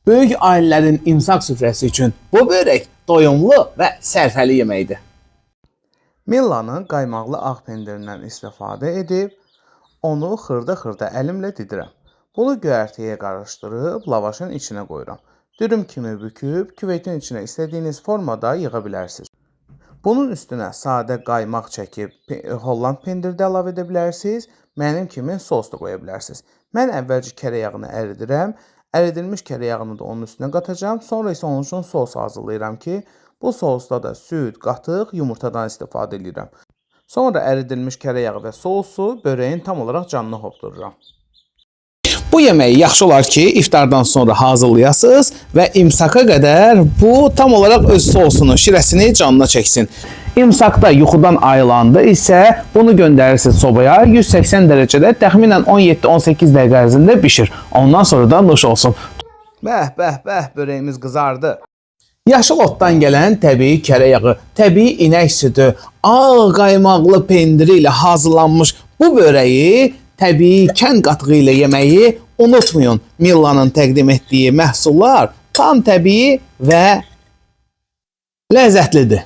Böyük ailələrin imsak süfrəsi üçün bu börək doyumlu və sərfəli yeməkdir. Millanın qaymaqlı ağ pendirindən istifadə edib, onu xırda-xırda əlimlə didirəm. Bunu göyərtəyə qarışdırıb lavaşın içinə qoyuram. Dürüm kimi büküb küvetin içinə istədiyiniz formada yığa bilərsiniz. Bunun üstünə sadə qaymaq çəkib Holland pendiri də əlavə edə bilərsiniz. Mənim kimi sos da qoya bilərsiniz. Mən əvvəlcə kərə yağını əridirəm. Əridilmiş kərə yağını da onun üstünə qatacağam. Sonra isə onun üçün sos hazırlayıram ki, bu sosda da süd, qatıq, yumurtadan istifadə edirəm. Sonra əridilmiş kərə yağı və sosu börəyin tam olaraq canını hopdururam. Bu yeməyi yaxşı olar ki, iftardan sonra hazırlayasınız və imsaka qədər bu tam olaraq öz sosunu, şirəsini canına çəksin. İmsakda yuxudan ayılanda isə bunu göndərirsiniz sobaya, 180 dərəcədə təxminən 17-18 dəqiqə ərzində bişir. Ondan sonra da nuş olsun. Bəh, börəyimiz qızardı. Yaşıl otdan gələn təbii kərə yağı, təbii inək südü, ağ qaymaqlı pendiri ilə hazırlanmış bu börəyi təbii kən qatığı ilə yeməyi unutmayın. Millanın təqdim etdiyi məhsullar tam təbii və ləzzətlidir.